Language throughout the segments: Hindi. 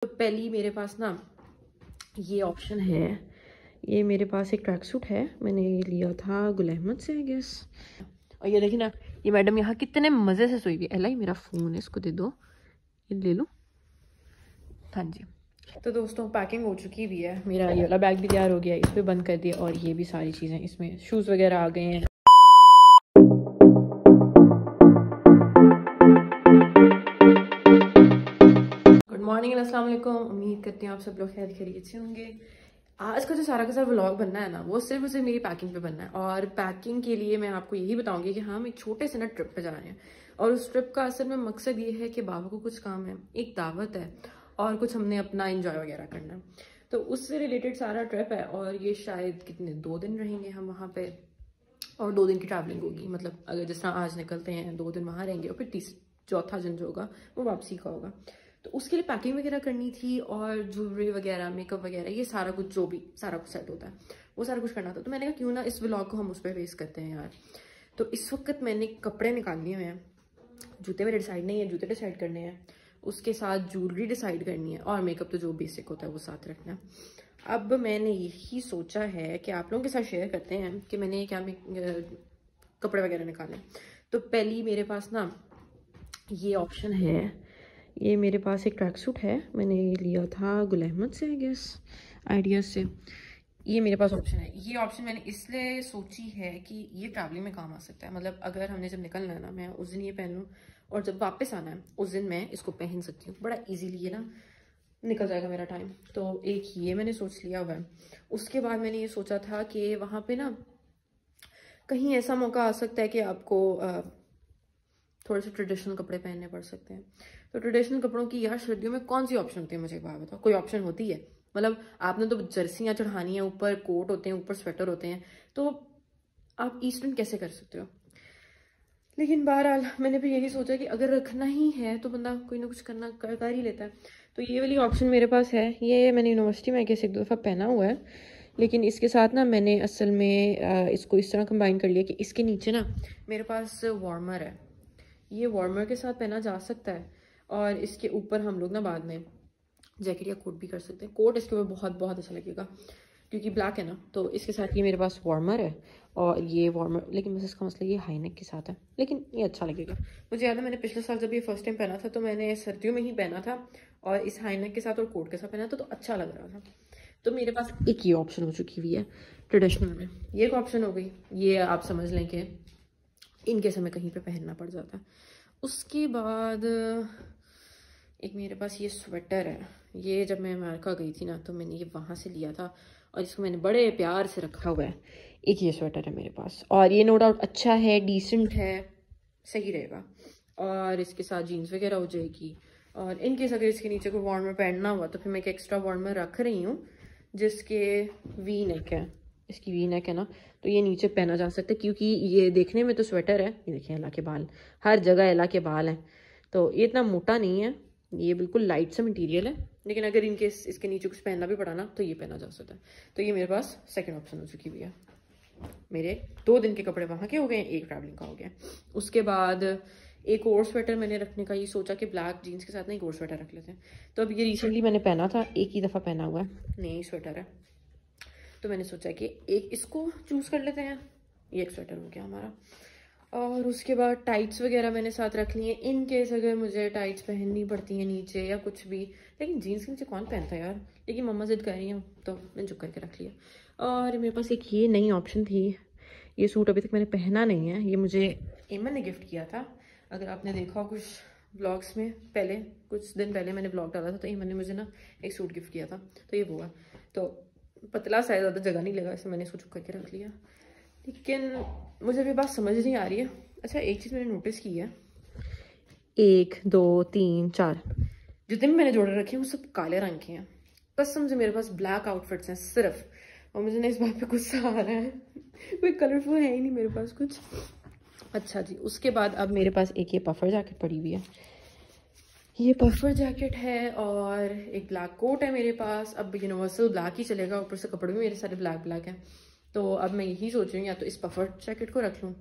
तो पहली मेरे पास ना ये ऑप्शन है। ये मेरे पास एक ट्रैक सूट है, मैंने ये लिया था गुल अहमद से आई गेस। और ये देखिए ना, ये मैडम यहाँ कितने मज़े से सोई हुई है। एला मेरा फ़ोन है, इसको दे दो, ये ले लो। हाँ जी, तो दोस्तों पैकिंग हो चुकी भी है। मेरा ये वाला बैग भी तैयार हो गया है, इस पर बंद कर दिया। और ये भी सारी चीज़ें, इसमें शूज़ वगैरह आ गए हैं। गुड मॉर्निंग, अस्सलाम वालेकुम। उम्मीद करती हूँ आप सब लोग खैर खैरियत से होंगे। आज का जो सारा का सारा व्लॉग बनना है ना, वो सिर्फ और सिर्फ मेरी पैकिंग पे बनना है। और पैकिंग के लिए मैं आपको यही बताऊंगी कि हम एक छोटे से ना ट्रिप पे जा रहे हैं। और उस ट्रिप का असल में मकसद ये है कि बाबा को कुछ काम है, एक दावत है, और कुछ हमने अपना इंजॉय वगैरह करना है। तो उससे रिलेटेड सारा ट्रिप है। और ये शायद कितने 2 दिन रहेंगे हम वहाँ पे, और 2 दिन की ट्रैवलिंग होगी। मतलब अगर जिस तरह आज निकलते हैं 2 दिन वहाँ रहेंगे, और फिर चौथा दिन जो होगा वो वापसी का होगा। तो उसके लिए पैकिंग वगैरह करनी थी, और ज्वेलरी वगैरह, मेकअप वगैरह, ये सारा कुछ जो भी सारा कुछ सेट होता है वो सारा कुछ करना था। तो मैंने कहा क्यों ना इस व्लॉग को हम उस पर बेस करते हैं यार। तो इस वक्त मैंने कपड़े निकाल लिए हुए हैं, जूते मेरे डिसाइड नहीं है, जूते डिसाइड करने हैं, उसके साथ ज्वेलरी डिसाइड करनी है, और मेकअप तो जो बेसिक होता है वो साथ रखना है। अब मैंने यही सोचा है कि आप लोगों के साथ शेयर करते हैं कि मैंने क्या कपड़े वगैरह निकाले। तो पहली मेरे पास ना ये ऑप्शन है। ये मेरे पास एक ट्रैक सूट है, मैंने ये लिया था गुल अहमद से आई गेस, आइडियाज से। ये मेरे पास ऑप्शन है। ये ऑप्शन मैंने इसलिए सोची है कि ये ट्रैवलिंग में काम आ सकता है। मतलब अगर हमने जब निकलना है ना, मैं उस दिन ये पहन लूँ, और जब वापस आना है उस दिन मैं इसको पहन सकती हूँ। बड़ा इजीली ये ना निकल जाएगा मेरा टाइम। तो एक ये मैंने सोच लिया हुआ है। उसके बाद मैंने ये सोचा था कि वहाँ पे ना कहीं ऐसा मौका आ सकता है कि आपको थोड़े से ट्रेडिशनल कपड़े पहनने पड़ सकते हैं। तो ट्रेडिशनल कपड़ों की यार सर्दियों में कौन सी ऑप्शन होती है, मुझे एक बात बताओ। कोई ऑप्शन होती है? मतलब आपने तो जर्सियाँ चढ़ानी है, ऊपर कोट होते हैं, ऊपर स्वेटर होते हैं, तो आप ईस्टर्न कैसे कर सकते हो? लेकिन बहरहाल मैंने भी यही सोचा कि अगर रखना ही है तो बंदा कोई ना कुछ कर ही लेता है। तो ये वाली ऑप्शन मेरे पास है। ये मैंने यूनिवर्सिटी में कैसे 1-2 दफ़ा पहना हुआ है, लेकिन इसके साथ ना मैंने असल में इसको इस तरह कंबाइन कर लिया कि इसके नीचे ना मेरे पास वार्मर है। ये वार्मर के साथ पहना जा सकता है, और इसके ऊपर हम लोग ना बाद में जैकेट या कोट भी कर सकते हैं। कोट इसके ऊपर बहुत बहुत अच्छा लगेगा क्योंकि ब्लैक है ना। तो इसके साथ ये मेरे पास वार्मर है, और ये वार्मर, लेकिन बस इसका मसला ये हाई नेक के साथ है, लेकिन ये अच्छा लगेगा। मुझे याद है मैंने पिछले साल जब ये फर्स्ट टाइम पहना था तो मैंने सर्दियों में ही पहना था, और इस हाई नेक के साथ और कोट के साथ पहना था तो अच्छा लग रहा था। तो मेरे पास एक ये ऑप्शन हो चुकी हुई है ट्रेडिशनल में। ये एक ऑप्शन हो गई, ये आप समझ लें कि इनके समय कहीं पे पहनना पड़ जाता है। उसके बाद एक मेरे पास ये स्वेटर है। ये जब मैं अमेरिका गई थी ना तो मैंने ये वहाँ से लिया था, और इसको मैंने बड़े प्यार से रखा हुआ है। एक ये स्वेटर है मेरे पास, और ये नो डाउट अच्छा है, डिसेंट है, सही रहेगा। और इसके साथ जीन्स वगैरह हो जाएगी। और इनकेस अगर इसके नीचे कोई वार्मर पहनना हुआ तो फिर मैं एक एक्स्ट्रा वार्मर रख रही हूँ, जिसके वी नेक है। इसकी वी नेक है ना, तो ये नीचे पहना जा सकता है, क्योंकि ये देखने में तो स्वेटर है। ये देखिए एला के बाल, हर जगह एला के बाल हैं। तो ये इतना मोटा नहीं है, ये बिल्कुल लाइट सा मटेरियल है, लेकिन अगर इनकेस इसके नीचे कुछ पहनना भी पड़ा ना तो ये पहना जा सकता है। तो ये मेरे पास सेकंड ऑप्शन हो चुकी हुई है। मेरे 2 दिन के कपड़े वहाँ के हो गए, एक ट्रैवलिंग का हो गया। उसके बाद एक और स्वेटर मैंने रखने का ये सोचा कि ब्लैक जीन्स के साथ ना एक और स्वेटर रख लेते हैं। तो अब ये रिसेंटली मैंने पहना था, एक ही दफ़ा पहना हुआ है, नई स्वेटर है। तो मैंने सोचा कि एक इसको चूज़ कर लेते हैं। ये एक स्वेटर हो गया हमारा। और उसके बाद टाइट्स वगैरह मैंने साथ रख ली हैं, इन केस अगर मुझे टाइट्स पहननी पड़ती हैं नीचे या कुछ भी। लेकिन जीन्स के नीचे कौन पहनता है यार, लेकिन मम्मा जिद कर रही हैं तो मैंने चुप करके रख लिया। और मेरे पास एक ये नई ऑप्शन थी। ये सूट अभी तक मैंने पहना नहीं है, ये मुझे एमन ने गिफ्ट किया था। अगर आपने देखा कुछ ब्लॉग्स में, पहले कुछ दिन पहले मैंने ब्लॉग डाला था तो एमन ने मुझे ना एक सूट गिफ्ट किया था। तो ये वो है, तो पतला सा, ज़्यादा जगह नहीं लगा, इसलिए मैंने इसको चुप करके रख लिया। लेकिन मुझे अभी बात समझ नहीं आ रही है। अच्छा, एक चीज़ मैंने नोटिस की है, 1 2 3 4 जितने भी मैंने जोड़े रखे हैं वो सब काले रंग के हैं। कसम से मेरे पास ब्लैक आउटफिट्स हैं सिर्फ, और मुझे ना इस बात पे गुस्सा आ रहा है। कोई कलरफुल है ही नहीं मेरे पास कुछ। अच्छा जी, उसके बाद अब मेरे पास एक ये पफर जैकेट पड़ी हुई है। ये पफर जैकेट है, और एक ब्लैक कोट है मेरे पास। अब यूनिवर्सल ब्लैक ही चलेगा, ऊपर से कपड़े भी मेरे सारे ब्लैक ब्लैक हैं। तो अब मैं यही सोच रही हूँ, या तो इस पफर जैकेट को रख लूँ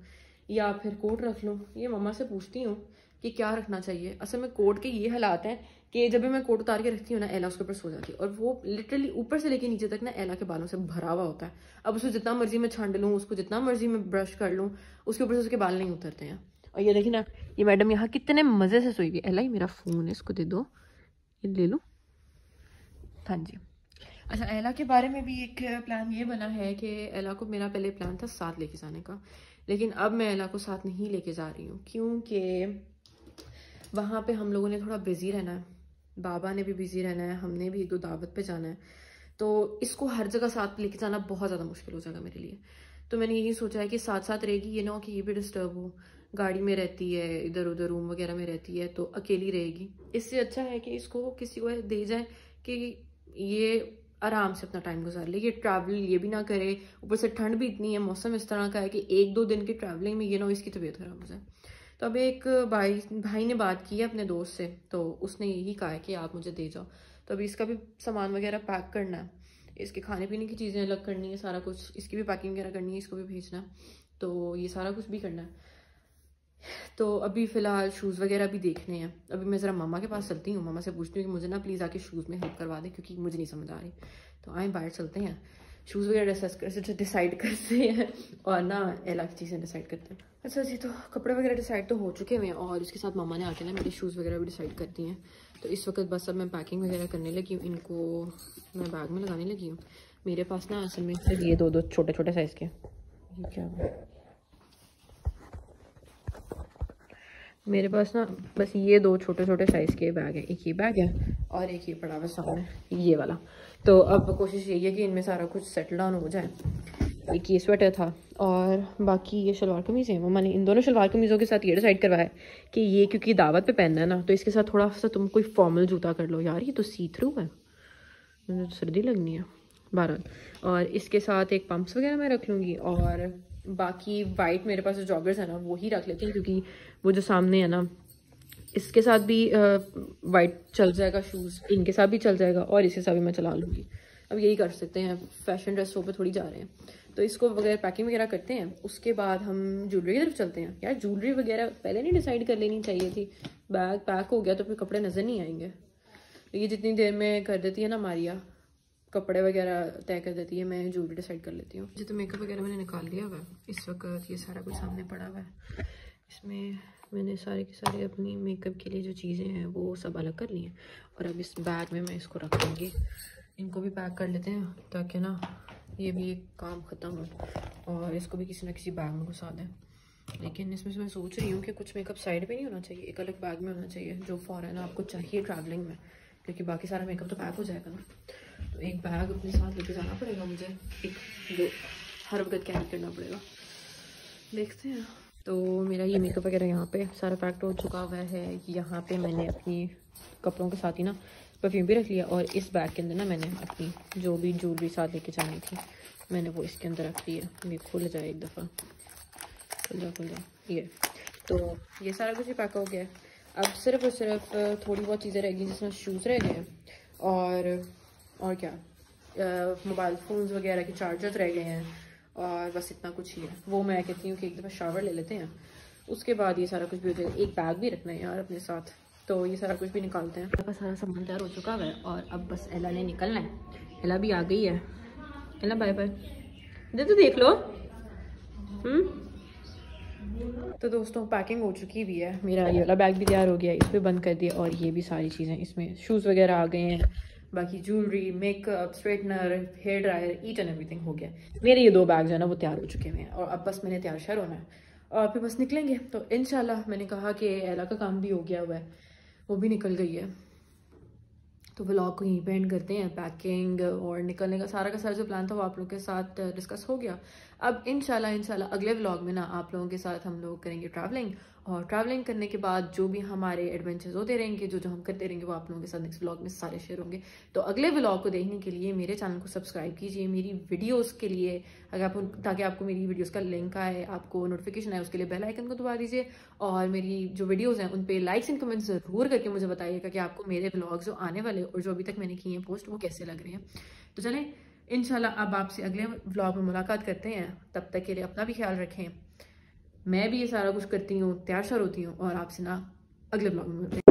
या फिर कोट रख लूँ। ये मम्मा से पूछती हूँ कि क्या रखना चाहिए। असल में कोट के ये हालात हैं कि जब भी मैं कोट उतार के रखती हूँ ना, एला उसके ऊपर सो जाती है, और वो लिटरली ऊपर से लेके नीचे तक ना एला के बालों से भरा हुआ होता है। अब उसको जितना मर्जी मैं छांड लूँ, उसको जितना मर्जी मैं ब्रश कर लूँ, उसके ऊपर से उसके बाल नहीं उतरते हैं। और ये देखिए ना, ये मैडम यहाँ कितने मज़े से सोई हुई। एला, ये मेरा फ़ोन है, इसको दे दो, ये ले लो। हाँ जी। अच्छा, एला के बारे में भी एक प्लान ये बना है कि एला को, मेरा पहले प्लान था साथ लेके जाने का, लेकिन अब मैं एला को साथ नहीं लेके जा रही हूँ, क्योंकि वहाँ पे हम लोगों ने थोड़ा बिज़ी रहना है, बाबा ने भी बिज़ी रहना है, हमने भी 1-2 दावत पे जाना है, तो इसको हर जगह साथ लेके जाना बहुत ज़्यादा मुश्किल हो जाएगा मेरे लिए। तो मैंने यही सोचा है कि साथ साथ रहेगी, ये ना हो कि ये भी डिस्टर्ब हो, गाड़ी में रहती है, इधर उधर रूम वगैरह में रहती है, तो अकेली रहेगी। इससे अच्छा है कि इसको किसी को दे जाए कि ये आराम से अपना टाइम गुजार ले, ये ट्रैवल ये भी ना करे, ऊपर से ठंड भी इतनी है, मौसम इस तरह का है कि 1-2 दिन की ट्रैवलिंग में ये ना हो इसकी तबीयत खराब हो जाए। तो अब एक भाई ने बात की है अपने दोस्त से, तो उसने यही कहा है कि आप मुझे दे जाओ। तो अभी इसका भी सामान वगैरह पैक करना है, इसके खाने पीने की चीज़ें अलग करनी है, सारा कुछ, इसकी भी पैकिंग वगैरह करनी है, इसको भी भेजना है, तो ये सारा कुछ भी करना है। तो अभी फ़िलहाल शूज़ वगैरह भी देखने हैं। अभी मैं ज़रा मामा के पास चलती हूँ, मामा से पूछती हूँ कि मुझे ना प्लीज़ आके शूज़ में हेल्प करवा दें, क्योंकि मुझे नहीं समझ आ रही। तो आए बाहर चलते हैं, शूज़ वगैरह डिसाइड करते हैं, और ना एला की चीज़ें डिसाइड करते हैं। अच्छा जी, तो कपड़े वगैरह डिसाइड तो हो चुके हैं, और इसके साथ मामा ने आके ना मेरी शूज़ वगैरह भी डिसाइड कर दी हैं। तो इस वक्त बस अब मैं पैकिंग वगैरह करने लगी हूँ, इनको मैं बैग में लगाने लगी हूँ। मेरे पास ना असल में सिर्फ ये 2 छोटे छोटे साइज़ के, ये क्या है, मेरे पास ना बस ये 2 छोटे छोटे साइज़ के बैग है, एक ये बैग है और एक ये पड़ा हुआ सामने ये वाला। तो अब कोशिश यही है कि इनमें सारा कुछ सेटल डाउन हो जाए। एक ये स्वेटर था और बाकी ये शलवार कमीज़ है। मम्मा ने इन दोनों शलवार कमीज़ों के साथ ये डिसाइड करवाया है कि ये क्योंकि दावत पे पहनना है ना, तो इसके साथ थोड़ा सा तुम कोई फॉर्मल जूता कर लो। यार ये तो सी थ्रू है, मुझे तो सर्दी लगनी है बहरहाल। और इसके साथ एक पम्प्स वगैरह मैं रख लूँगी, और बाकी वाइट मेरे पास जो जॉगर्स है ना वो ही रख लेती हूँ, क्योंकि वो जो सामने है ना इसके साथ भी वाइट चल जाएगा, शूज़ इनके साथ भी चल जाएगा, और इसके साथ भी मैं चला लूँगी। अब यही कर सकते हैं, फैशन ड्रेसों पे थोड़ी जा रहे हैं, तो इसको वगैरह पैकिंग वगैरह करते हैं। उसके बाद हम ज्वेलरी की तरफ चलते हैं। यार ज्वेलरी वगैरह पहले नहीं डिसाइड कर लेनी चाहिए थी, बैग पैक हो गया तो फिर कपड़े नज़र नहीं आएंगे। ये जितनी देर में कर देती है ना मारिया, कपड़े वगैरह तय कर देती है, मैं ज्वेलरी डिसाइड कर लेती हूँ। तो मेकअप वगैरह मैंने निकाल लिया हुआ है, इस वक्त ये सारा कुछ सामने पड़ा हुआ है। इसमें मैंने सारे के सारे अपनी मेकअप के लिए जो चीज़ें हैं वो सब अलग कर ली हैं, और अब इस बैग में मैं इसको रख दूँगी। इनको भी पैक कर लेते हैं ताकि ना ये भी एक काम ख़त्म हो, और इसको भी किसी ना किसी बैग में घुसा दें। लेकिन इसमें से मैं सोच रही हूँ कि कुछ मेकअप साइड पे नहीं होना चाहिए, एक अलग बैग में होना चाहिए, जो फ़ौरन आपको चाहिए ट्रैवलिंग में, क्योंकि बाकी सारा मेकअप तो पैक हो जाएगा ना। तो एक बैग अपने साथ लेके जाना पड़ेगा मुझे, एक जो हर वक्त कैरी करना पड़ेगा। देखते हैं। तो मेरा ये मेकअप वगैरह यहाँ पे सारा पैक्ड हो चुका हुआ है। यहाँ पे मैंने अपनी कपड़ों के साथ ही ना परफ्यूम भी रख लिया, और इस बैग के अंदर ना मैंने अपनी जो भी ज्वेलरी साथ लेके जानी थी मैंने वो इसके अंदर रख दी है। ये खुल जाए एक दफ़ा, खुल जा ये। तो ये सारा कुछ ही पैक हो गया है। अब सिर्फ और सिर्फ थोड़ी बहुत चीज़ें रह गई, जिसमें शूज़ रह गए हैं, और क्या मोबाइल फ़ोन्स वगैरह के चार्जर्स रह गए हैं, और बस इतना कुछ ही है। वो मैं कहती हूँ कि एक दफ़ा शावर ले लेते हैं, उसके बाद ये सारा कुछ भी हो जाएगा। एक बैग भी रखना है यार अपने साथ, तो ये सारा कुछ भी निकालते हैं। मेरे पास सारा सामान तैयार हो चुका है, और अब बस एला ने निकलना है। एला भी आ गई है। एला बाय बाय, इधर तो देख लो। तो दोस्तों पैकिंग हो चुकी भी है, मेरा ये वाला बैग भी तैयार हो गया, इस पर बंद कर दिया, और ये भी सारी चीज़ें इसमें शूज़ वगैरह आ गए हैं, बाकी jewellery, makeup, straightener, hair dryer, each and everything हो गया। मेरे ये 2 बैग जो है ना वो तैयार हो चुके हैं, और अब बस मैंने तैयार होना है और फिर बस निकलेंगे। तो इंशाल्लाह मैंने कहा कि एला का काम भी हो गया हुआ है, वो भी निकल गई है, तो व्लॉग को यहीं पे एंड करते हैं। पैकिंग और निकलने का सारा जो प्लान था वो आप लोगों के साथ डिस्कस हो गया। अब इंशाल्लाह अगले व्लॉग में ना आप लोगों के साथ हम लोग करेंगे ट्रैवलिंग, और ट्रैवलिंग करने के बाद जो भी हमारे एडवेंचर्स होते रहेंगे, जो हम करते रहेंगे, वो आप लोगों के साथ नेक्स्ट व्लॉग में सारे शेयर होंगे। तो अगले व्लॉग को देखने के लिए मेरे चैनल को सब्सक्राइब कीजिए, मेरी वीडियोज़ के लिए अगर आप, ताकि आपको मेरी वीडियोज़ का लिंक आए, आपको नोटिफिकेशन आए, उसके लिए बेल आइकन को दबा दीजिए, और मेरी जो वीडियोज़ हैं उन पर लाइक्स एंड कमेंट्स ज़रूर करके मुझे बताइएगा कि आपको मेरे व्लॉग जो आने वाले और जो अभी तक मैंने किए हैं पोस्ट, वो कैसे लग रहे हैं। तो चलें इंशाल्लाह अब आपसे अगले व्लॉग में मुलाकात करते हैं। तब तक के लिए अपना भी ख्याल रखें। मैं भी ये सारा कुछ करती हूँ, तैयार होती हूँ, और आपसे ना अगले व्लॉग में मिलते हैं।